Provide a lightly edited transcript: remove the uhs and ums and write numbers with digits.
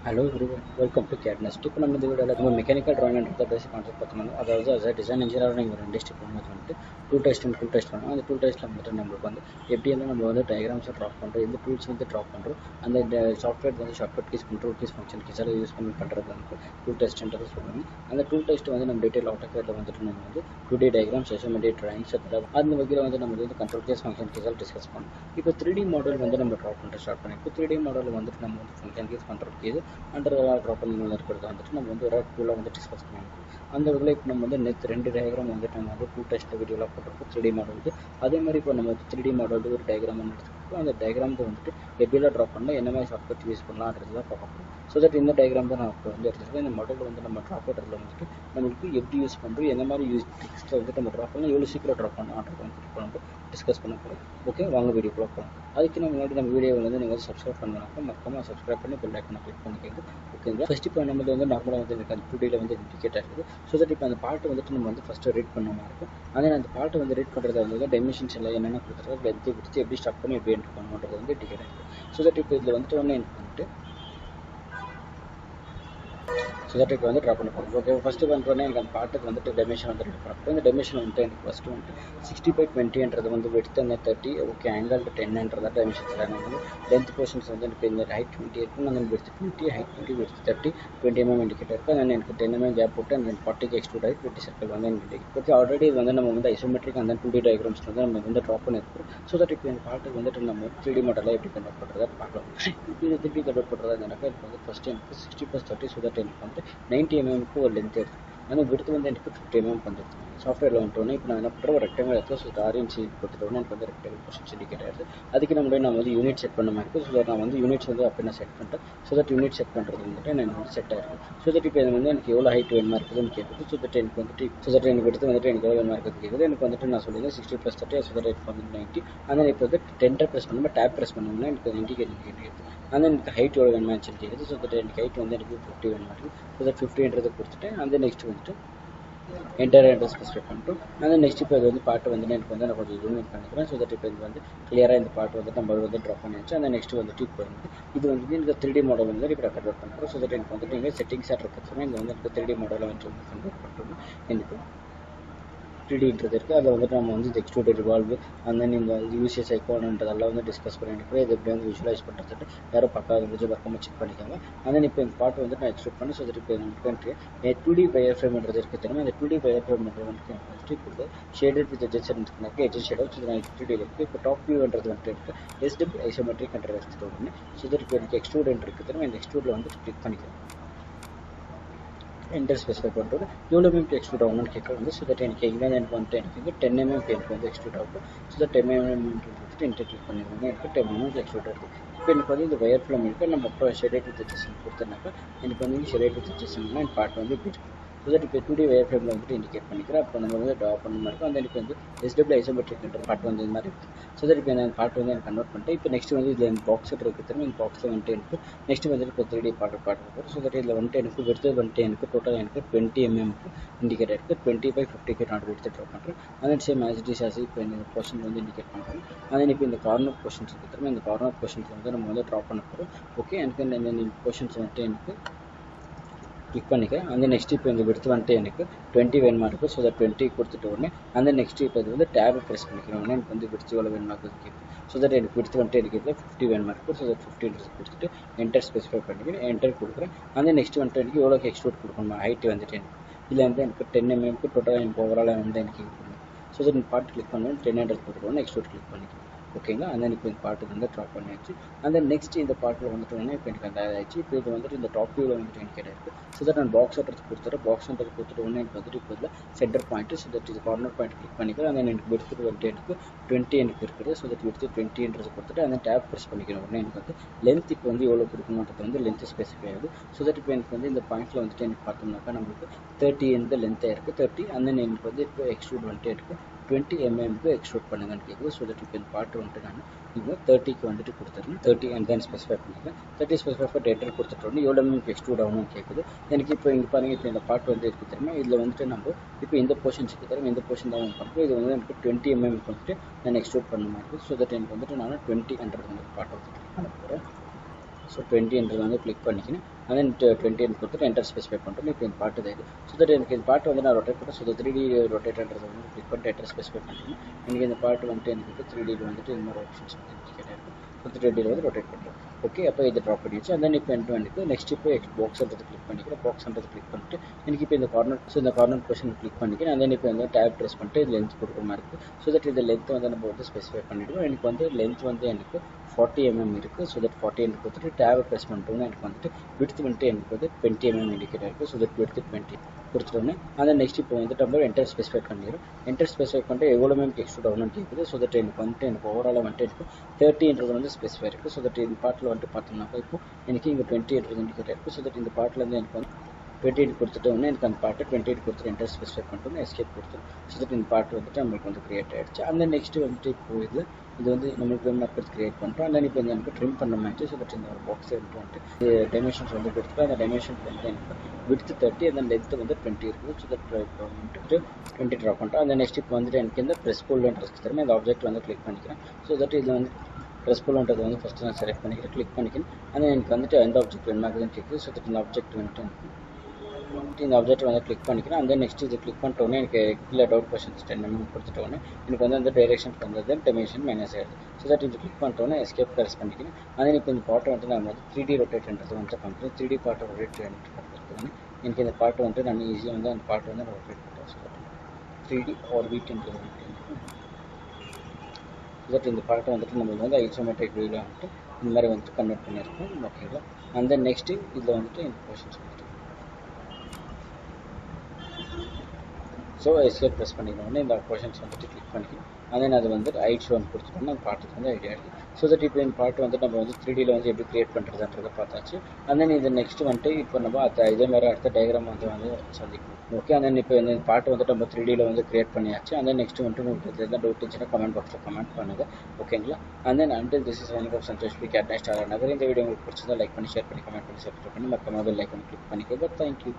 Hello everyone, welcome to CAD NEST. இப்போ நம்ம இந்த வீடியோவில் மெக்கானிக்கல் ட்ராயிங்ன்ற பேசிக் கான்செப்ட் பார்த்தோம்னா, அதாவது as a டிசைன் இன்ஜினியராக நீங்கள் ஒரு இண்டஸ்ட்ரி போகும்போது வந்துட்டு டூல் டெஸ்ட் பண்ணுவோம். அந்த டூல் டெஸ்ட்டில் வந்துட்டு நம்மளுக்கு வந்து எப்படியெல்லாம் நம்ம வந்து டயக்ராம்ஸை ட்ராப் பண்ணுறோம், எந்த டூல்ஸ் வந்து ட்ராப் பண்ணுறோம், அந்த சாஃப்ட்வேர் வந்து shortcut keys control keys function keys எல்லாம் யூஸ் பண்ணி பண்ணுறது வந்து டூல் டெஸ்ட்ன்றது சொல்லுவாங்க. அந்த டூல் டெஸ்ட் வந்து நம்ம டீட்டெயில் AutoCADல வந்துட்டு நம்ம வந்து 2D டயக்ராம்ஸ், ஐசோமெட்ரிக் ட்ராயிங்ஸ் அந்த வகையில் வந்து நம்ம வந்து கண்ட்ரோல் கீஸ் ஃபங்க்ஷன் கீஸ் எல்லாம் டிஸ்கஸ் பண்ணோம். இப்போ 3D மாடல் வந்து நம்ம ட்ராப் பண்ணுற ஸ்டார்ட் பண்ணி இப்போ 3D மாடல் வந்துட்டு நம்ம வந்து function keys control keys under drop பண்ணி இருக்கிறத வந்துட்டு நம்ம வந்து ஒரு டூலாக வந்து டிஸ்கஸ் பண்ணுவோம். அந்த இதில் இப்போ நம்ம வந்து நேற்று 2 டயக்ராம் வந்துட்டு நம்ம வந்து டூ டெஸ்ட் வீடியோலாம் போட்டிருக்கோம் 3D மாடலுக்கு. அதே மாதிரி இப்போ நம்ம 3D மாடல் ஒரு டயக்ராம் எடுத்துருக்கோம். அந்த டயக்ராமுக்கு வந்துட்டு எப்படிலாம் ட்ராப் பண்ணால் என்ன மாதிரி ஷார்ட்கட் யூஸ் பண்ணலான்றது தான் பார்க்க போகிறோம். ஸோ தட் இந்த டயக்ராம் தான் நான் இப்போ வந்து எடுத்துருக்கேன். இந்த மாடல் வந்து நம்ம ட்ராப் பண்ணுறதுல வந்துட்டு நம்மளுக்கு எப்படி யூஸ் பண்ணுறோம், என்ன மாதிரி யூஸ் டெக்ஸ்ட்டை வந்துட்டு நம்ம ட்ராப் பண்ணலாம், எவ்வளோ சீக்கிரம் ட்ராப் பண்ணலான்றது வந்துட்டு இப்போ நம்ம டிஸ்கஸ் பண்ண போகிறோம். ஓகே, வாங்க வீடியோக்குள்ள போகலாம். அதுக்கு நம்ம முன்னாடி நம்ம வீடியோ வந்து நீங்கள் சப்ஸ்கிரைப் பண்ணலாம், மறக்காம சப்ஸ்கிரைப் பண்ணி பெல் ஐக்கனை கிளிக் பண்ணிக்கிறது. ஓகேங்களா, ஃபர்ஸ்ட் இப்போ நம்மளுக்கு வந்து நார்மலாக வந்து எனக்கு அந்த 2Dயில் வந்து இண்டிகேட்டர் இருக்குது. ஸோ தட் இப்போ அந்த பாட்டு வந்துட்டு நம்ம வந்து ஃபஸ்ட்டு ரீட் பண்ண மாதிரி இருக்கும். அதே அந்த பாட்டு வந்து ரீட் பண்ணுறது வந்து டைமென்ஷன்ஸ் எல்லாம் என்னென்ன கொடுத்துருக்கோம், லென்த்து கொடுத்து எப்படி ஸ்டார்ட் பண்ணி எப்படி என்ட்ரு பண்ணுறது வந்து இண்டிகேட்டர் இருக்குது. ஸோ தட் இப்போ இதில் வந்துட்டு ஒன்று எனக்கு வந்துட்டு ஸோ தட் இப்போ வந்து ட்ரா பண்ண போகிறோம். ஓகே, ஃபஸ்ட்டு பண்ணுறோன்னே எனக்கு அந்த பாட்டுக்கு வந்துட்டு டெமிஷன் வந்து ரெடி பண்ண இந்த டெமிஷன் வந்துட்டு எனக்கு ஃபஸ்ட்டு வந்துட்டு 60/20 வந்து விடுத்து அந்த 30. ஓகே, ஆங்கிள் 10 டெமிஷன்ஸ் எல்லாம் வந்து லென்த் போர்ஷன்ஸ் வந்து எனக்கு இந்த ஹைட் 20 இருக்கும், அந்த விடுத்து 20, ஹைட் 20, விடுத்து 30, 20 mm இண்டிகேட்டர் இருக்குது. அதனால் எனக்கு 10 mm கேப் போட்டு அந்த 40 எக்ஸ்ட்ரூட் ஆகி 20 சர்க்கிள் வந்து எனக்கு ஓகே. ஆல்ரெடி இது வந்து நம்ம வந்து ஐசோமெட்ரிக் அந்த 2D டயக்ராம்ஸ் வந்து நம்ம வந்து ட்ரா பண்ணியிருக்கோம். ஸோ தட் இப்போ இந்த பாட்டுக்கு வந்துட்டு நம்ம 3D மாடலாக எப்படி கன்வெர்ட் பண்ணுறதா பார்க்கலாம். இப்போ இது திருப்பி கன்வெர்ட் பண்ணுறதா இருந்தாக்கா இப்போ வந்து ஃபஸ்ட்டு எனக்கு 60/30. ஸோ தட் எனக்கு வந்து 90 mm ஒரு லென்த் எடுத்து ஆனால் விடுத்து வந்து எனக்கு 50 mm வந்துடுது. சாஃப்ட்வேரில் வந்துட்டோன்னே இப்போ நான் என்ன பண்ணுறேன், ஒரு ரெக்டாங்கிள் எடுத்து ஸோ ஆர்என்சி கொடுத்துட்டோன்னே எனக்கு வந்து ரெக்டாங்கிள் போர்ஷன்ஸ் இண்டிகேட் ஆகிடுது. அதுக்கு நம்ம வந்து யூனிட் செட் பண்ண மாதிரி இருக்குது. ஸோ நான் வந்து யூனிட்ஸ் வந்து அப்போ நான் செட் பண்ணிட்டேன். ஸோ தட் யூனிட் செட் பண்ணுறது வந்துட்டு எனக்கு வந்து செட் ஆகிருக்கு. ஸோ தட் இப்போ வந்து எனக்கு எவ்வளோ ஹைட் வேணுமா இருக்குதுன்னு கேட்குது. ஸோ தட் எனக்கு வந்துட்டு எனக்கு எடுத்து வந்துட்டு எனக்கு எவ்வளோ வேணுமா இருக்குது கேட்குது. எனக்கு வந்துட்டு நான் சொல்லியிருந்தேன் 60/30. ஸோ தட் எனக்கு வந்து 90. ஆனால் இப்போ வந்து 10 ப்ரெஸ் பண்ணும்போது டேப் ப்ரெஸ் பண்ணோம்னா எனக்கு இண்டிகேட் கேட்குது. ஆனால் எனக்கு ஹைட் எவ்வளோ வேணுமா கேட்குது. ஸோ தட் எனக்கு ஹைட் வந்து எனக்கு 50 வேணுமா இருக்குது. ஸோ தட் 50ன்றது கொடுத்துட்டு அந்த நெக்ஸ்ட் வந்துட்டு என்டர் ஸ்பெசிஃபை பண்ணிட்டோம். அந்த நெக்ஸ்ட் இப்போ இது வந்து பாட்டு வந்து எனக்கு வந்து நான் கொஞ்சம் ஜூம் பண்ணிக்கிறேன். ஸோ தட் இப்போ இது வந்து கிளியராக இந்த பாட்டு வந்து நம்ம வந்து ட்ராப் பண்ணியாச்சு. அந்த நெக்ஸ்ட் வந்துட்டு இப்போ வந்து இது வந்து எனக்கு 3D மாடல் வந்து இப்போ கன்வெர்ட் பண்ணுறோம். ஸோ தட் எனக்கு வந்துட்டு இங்கே செட்டிங்ஸ் இருக்கிறதுனா இங்கே வந்து எனக்கு 3D மாடலை வந்து கன்வெர்ட் பண்ணுறோம். எனக்கு 3Dன்றது இருக்குது. அதில் வந்துட்டு நம்ம வந்து எக்ஸ்ட்ரூட் ரிவால்வ் அந்த இந்த யூசிஎஸ் ஐக்கான்ன்றதெல்லாம் வந்து டிஸ்கஸ் பண்ணிட்டு இது எப்படி வந்து விஷுவலைஸ் பண்ணுறது யாரும் பக்காவது பக்கமாக செக் பண்ணிக்காங்க. ஆனால் இப்போ இந்த பாட்டு வந்து நான் எக்ஸ்ட்ரூட் பண்ணி ஸோ தட் இப்போ எனக்கு 2D வயர் ஃப்ரேம்ன்றது இருக்குது தெரியுமா. இந்த 2D வயர் ஃப்ரேம்ன்றது வந்துட்டு எனக்கு வந்துட்டு இப்போ ஷேடட் வித் எட்ஜஸ் எனக்கு எட்ஜஸ் ஷேடட். ஸோ நான் 3Dயில் இருக்குது. இப்போ டாப் வியூன்றது வந்துட்டு இருக்குது எஸ்டபிள் ஐசோமெட்ரிக் கண்ட்ரோல் எடுத்துகிட்டு ஸோ தட் இப்போ எனக்கு எக்ஸ்ட்ரூட் இருக்குது தெரியுமா. இந்த எக்ஸ்ட்ரூடில் வந்துட்டு கிளிக் பண்ணிக்கிறேன், என்டர் ஸ்பெசிஃபை பண்ணுறது எவ்வளோ mm எக்ஸ்ட்ரூட் ஆகணும்னு கேட்குறது. ஸோ தட் எனக்கு இங்கே எனக்கு வந்துட்டு எனக்கு 10 mm எனக்கு வந்து எக்ஸ்ட்ரூட் ஆகும். ஸோ தட் 10 mm வந்துட்டு என்டர் கிளிக் பண்ணிடுவாங்க. எனக்கு 10 mm எக்ஸ்ட்ரூட் இருக்குது. இப்போ எனக்கு வந்து இந்த வயர் ஃபிலம் இருக்குது. நம்ம அப்புறம் ஷெடட் வித் எட்ஜஸ் கொடுத்தனாக்கா எனக்கு வந்து ஷெடட் வித் எட்ஜஸ்னா இந்த பார்ட் வந்து இப்படி இருக்குது. ஸோ தட் இப்போ 2D வயர் ஃபிலிமில் வந்துட்டு இண்டிகேட் பண்ணிக்கிறேன். அப்போ நம்ம வந்து ட்ரா பண்ண மாதிரி இருக்கும். அந்த எனக்கு வந்து எஸ்டபிள் ஐசோமெட்ரிக்ன்ற பார்ட் வந்து இந்த மாதிரி இருக்குது. ஸோ தட் இப்போ நான் பார்ட் வந்து எனக்கு கன்வெர்ட் பண்ணிட்டேன். இப்போ நெக்ஸ்ட் வந்து இதில் எனக்கு பாக்ஸ் இருக்குது தெரியும். இந்த பாக்ஸில் வந்துட்டு எனக்கு நெக்ஸ்ட் வந்துட்டு இப்போ 3D பார்ட் வரும். ஸோ தட் இதில் வந்துட்டு எனக்கு விடுத்து வந்துட்டு எனக்கு டோட்டல் எனக்கு 20 mm இண்டிகேட் இருக்குது. 20/50 நான் எடுத்து ட்ரா பண்ணுறேன். அதன் same as it is as இப்போ இந்த போர்ஷன் வந்து இண்டிகேட் பண்ணுறேன். அதன் இப்போ இந்த கார்னர் போர்ஷன்ஸ் இருக்குது தெரியும். இந்த கார்னர் போர்ஷன்ஸ் வந்து நம்ம வந்து ட்ரா பண்ண போகிறோம். ஓகே, எனக்கு இந்த போர்ஷன்ஸ் வந்துட்டு எனக்கு கிளிக் பண்ணிக்கிறேன். அந்த நெக்ஸ்ட் இப்போ இந்த விடுத்து வந்துட்டு எனக்கு 20 வேணுமா இருக்குது. ஸோ தட் 20 கொடுத்துட்டு உடனே அந்த நெக்ஸ்ட் இப்போ இது வந்து டேப் ப்ரெஸ் பண்ணிக்கிறேன். உடனே எனக்கு வந்து விடுத்து எவ்வளோ வேணுமா இருக்குது. ஸோ தட் எனக்கு விடுத்து வந்துட்டு எனக்கு 50 வேணுமா இருக்குது. ஸோ தட் 50 கொடுத்துட்டு என்டர் ஸ்பெசிஃபை பண்ணிக்கிறேன், என்டர் கொடுக்குறேன். அந்த நெக்ஸ்ட் வந்துட்டு எனக்கு எவ்வளோ எக்ஸ்ட்ரூட் கொடுக்கணுமா ஹைட் வந்துட்டு எனக்கு இதில் வந்து எனக்கு 10 mm டோட்டலாக எனக்கு ஓவராலாக வந்து எனக்கு இது பண்ணுவேன். ஸோ தட் இந்த பார்ட் கிளிக் பண்ணுவேன், 10 கொடுத்துருவோம், எக்ஸ்ட்ரூட் கிளிக் பண்ணிக்கிறேன். ஓகேங்களா, அந்த இப்போ இந்த பாட்டு வந்து ட்ரா பண்ணியாச்சு. அந்த நெக்ஸ்ட் இந்த பாட்டில் வந்துட்டு இப்போ எனக்கு அந்த ஆயிடுச்சு. இப்போ இது வந்துட்டு இந்த டாப் வியூவில் வந்துட்டு எனக்கு இருக்குது. ஸோ தட் நான் பாக்ஸ் அட்ரஸ் கொடுத்துறேன். பாக்ஸ்ன்றது கொடுத்துட்டு ஒன்று எனக்கு வந்துட்டு இப்போ இதில் சென்டர் பாயிண்ட். ஸோ தட் இது கார்னர் பாயிண்ட் கிளிக் பண்ணிக்கிறேன். அந்த எனக்கு எடுத்துகிட்டு வந்துட்டு எனக்கு 20 எனக்கு இருக்குது. ஸோ தட் எடுத்து 20ன்றது கொடுத்துட்டு அந்த டேப் ப்ரெஸ் பண்ணிக்கிறேன். உடனே எனக்கு வந்து லென்த் இப்போ வந்து எவ்வளோ கொடுக்கணுன்றது வந்து லென்த் ஸ்பெசிஃபை ஆகுது. ஸோ தட் இப்போ எனக்கு வந்து இந்த பாயிண்ட்டில் வந்துட்டு எனக்கு பார்த்தோம்னாக்கா நம்மளுக்கு 30 இந்த லென்த்தாக இருக்குது 30. அந்த எனக்கு வந்து இப்போ எக்ஸ்ட்ரூட் வந்துட்டு இருக்குது 20 mm எக்ஸ்ட்ரூட் பண்ணுங்கன்னு கேட்குது. ஸோ தட் இப்போ இந்த பாட்டு வந்துட்டு நான் இப்போ 30க்கு வந்துட்டு கொடுத்துருங்க 30 அண்ட் தென் ஸ்பெசிஃபை பண்ணிக்கிறேன். 30 ஸ்பெசிஃபை பண்ணி என்டர் கொடுத்துட்டோன்னு எவ்வளோ எம்எம் எக்ஸ்ட்ரூட் ஆகணும்னு கேட்குது. எனக்கு இப்போ இங்கே பாருங்கள், இப்போ இந்த பாட்டு வந்து இருக்குது தெரியுமா. இதில் வந்துட்டு நம்ம இப்போ இந்த போர்ஷன்ஸுக்கு தரும், இந்த போர்ஷன் தான் பண்ணுறோம். இது வந்து எனக்கு 20 mm வந்துட்டு நான் எக்ஸ்ட்ரூட் பண்ண மாதிரி இருக்குது. ஸோ தட் எனக்கு வந்துட்டு நான் 20 வந்து பாட்டு வந்து கிளிக் பண்ண போகிறேன். ஸோ 20 வந்து கிளிக் பண்ணிக்கிறேன். and then 20 and கொடுத்துட்டு enter specify பண்ணிட்டோம். இப்போ இந்த பார்ட் இது ஸோ தட் எனக்கு இந்த பார்ட் வந்து நான் ரொட்டேட் பண்ணேன். ஸோ 3D ரொட்டேட்ன்றது வந்து கிளிக் பண்ணிட்டு enter specify பண்ணிட்டேன். எனக்கு இந்த பார்ட் வந்துட்டு எனக்கு 3Dயில் வந்துட்டு இந்த மாதிரி ஆப்ஷன்ஸ் வந்து இண்டிகேட் ஆகிருக்கும். 3Dயில் வந்து ரொட்டேட் பண்ணுறோம். ஓகே, அப்போ இது ட்ராப் பண்ணிடுச்சு. and then இப்போ எனக்கு நெக்ஸ்ட் இப்போ பாக்ஸ்ன்றது கிளிக் பண்ணிக்கிறேன். பாக்ஸ்ன்றது கிளிக் பண்ணிட்டு எனக்கு இப்போ இந்த கார்னர், ஸோ இந்த கார்னர் பொசிஷன் கிளிக் பண்ணிக்கிறேன். and then இப்போ வந்து டேப் ப்ரெஸ் பண்ணிட்டு இது லென்த் கொடுக்குற மாதிரி இருக்குது. ஸோ தட் இந்த லென்த் வந்து நம்ம வந்து ஸ்பெசிஃபை பண்ணிவிடுவோம். எனக்கு வந்து லென்த் வந்து எனக்கு 40 mm இருக்குது. ஸோ தட் 40 mm கொடுத்துட்டு டேபை ப்ரெஸ் பண்ணிட்டோம்னா எனக்கு வந்துட்டு விட்த் வந்துட்டு எனக்கு வந்து 20 mm இண்டிகேட் இருக்குது. ஸோ தட் விட்த் 20 கொடுத்துட்டோன்னே அந்த நெக்ஸ்ட் இப்போ வந்துட்டு நம்ம என்டர் ஸ்பெசிஃபை பண்ணிடுறோம். என்டர் ஸ்பெசிஃபை பண்ணிட்டு எவ்வளோ மேம் எக்ஸ்ட்ரூட் ஆகணும்னு கேட்குது. ஸோ தட் எனக்கு வந்துட்டு எனக்கு ஓவராலாக வந்துட்டு எனக்கு 30ன்றது வந்து ஸ்பெசிஃபை இருக்குது. ஸோ தட் இந்த பார்ட்டில் வந்துட்டு பார்த்தோம்னாக்கா இப்போ எனக்கு இங்கே 20ன்றது இண்டிகேட் இருக்குது. ஸோ தட் இந்த பார்ட்லேருந்து எனக்கு வந்து 28 கொடுத்துட்டோன்னே எனக்கு அந்த பார்ட்டு 28 கொடுத்துட்டு என்டர் ஸ்பெசிஃபை பண்ணிட்டோம்னா எஸ்கேப் கொடுத்துரும். ஸோ தட் இந்த பார்ட் வந்துட்டு நம்மளுக்கு வந்து கிரியேட் ஆகிடுச்சு. அந்த நெக்ஸ்ட்டு வந்துட்டு இப்போ இது வந்து நம்மளுக்கு வேணும் இருக்கிறது கிரியேட் பண்ணுறோம். அந்த இப்போ எனக்கு ட்ரிம் பண்ண மாதிரி. ஸோ தட் இந்த ஒரு பாக்ஸை வந்துட்டு டைமென்ஷன்ஸ் வந்து கொடுத்துட்டு அந்த டைமென்ஷன் வந்து எனக்கு விட்த் 30 அந்த லென்த்து வந்து 20 இருக்குது. ஸோ தட் இப்போ வந்துட்டு 20 ட்ரா பண்ணிட்டோம். அந்த நெக்ஸ்ட் இப்போ வந்துட்டு எனக்கு இந்த ப்ரெஸ் புல்ன்றது தருமே அந்த ஆப்ஜெக்ட் வந்து கிளிக் பண்ணிக்கிறேன். ஸோ தட் இதில் வந்து ப்ரெஸ் புல்ன்றது வந்து ஃபஸ்ட்டு நான் செலக்ட் பண்ணிக்கிறேன், கிளிக் பண்ணிக்கிறேன். ஆனால் எனக்கு வந்துட்டு எந்த ஆப்ஜெக்ட் வேணுமாக்குதுன்னு கேட்குது. ஸோ தட் இந்த ஆப்ஜெக்ட் வந்துட்டு இந்த ஆப்ஜெக்ட் வந்து கிளிக் பண்ணிக்கிறேன். அந்த நெக்ஸ்ட் இது கிளிக் பண்ணிட்டோன்னே எனக்கு கீழே டவுட் கொஷன்ஸ் 10 mm கொடுத்துட்டோன்னே எனக்கு வந்து அந்த டைரெக்ஷனுக்கு வந்து டைமென்ஷன் மைனஸ் ஆகிடுது. ஸோ தட் இது கிளிக் பண்ணிட்டோன்னே எஸ்கேப் ப்ரெஸ் பண்ணிக்கிறேன். அதே இப்போ இந்த பார்ட்டை வந்து நான் வந்து 3D ரொட்டேட்ன்றது வந்து பண்ணுறேன். 3D பார்ட்டை ரொட்டேட் பண்ணுறதுக்கு எனக்கு இந்த பார்ட்டை வந்துட்டு நான் ஈஸியாக வந்து அந்த பார்ட்டை வந்து நான் ரொட்டேட் பண்ணுறேன். ஸோ தட் 3D ஆர்பிட்ன்றது வந்துட்டு ஸோ தட் இந்த பார்ட்டை வந்துட்டு நம்ம வந்து ஐசோமெட்ரிக் வியூவில் வந்துட்டு இந்த மாதிரி வந்துட்டு கன்வெர்ட் பண்ணியிருக்கோம். ஓகேங்களா? அந்த நெக்ஸ்ட்டு இதில் வந்துட்டு இந்த கொஷின்ஸ் வந்துட்டு ஸோ எஸ்கேப் ப்ரெஸ் பண்ணிக்கணும்னா இந்த கொஷின்ஸ் வந்துட்டு கிளிக் பண்ணிக்கணும். அதே அது வந்து ஐட் ஷோன் கொடுத்துட்டோம்னா அந்த பார்ட்டுக்கு வந்து ஐடியா இருக்குது. ஸோ தட் இப்போ இந்த பார்ட் வந்து நம்ம வந்து 3Dயில் வந்து எப்படி கிரியேட் பண்ணுறதுன்றதை பார்த்தாச்சு. அந்த இது நெக்ஸ்ட் வந்துட்டு இப்போ நம்ம இதே மாதிரி அடுத்த டயக்ராம் வந்து சந்திக்கணும். ஓகே, அந்த இப்போ இந்த பார்ட் வந்துட்டு நம்ம 3Dயில் வந்து கிரியேட் பண்ணியாச்சு. அந்த நெக்ஸ்ட் வந்துட்டு உங்களுக்கு இதில் எதாவது டவுட் இருந்துச்சுன்னா கமெண்ட் பாக்ஸில் கமெண்ட் பண்ணுங்கள். ஓகேங்களா? அந்த until this is signing off Santosh P. CAD NEST Nagar. இந்த வீடியோ உங்களுக்கு பிடிச்சதா லைக் பண்ணி ஷேர் பண்ணி கமெண்ட் பண்ணி சப்ஸ்கிரைப் பண்ணி மற்ற மொபைல் லைக் பண்ணி கிளிக் பண்ணிக்கோங்க. தேங்க்யூ.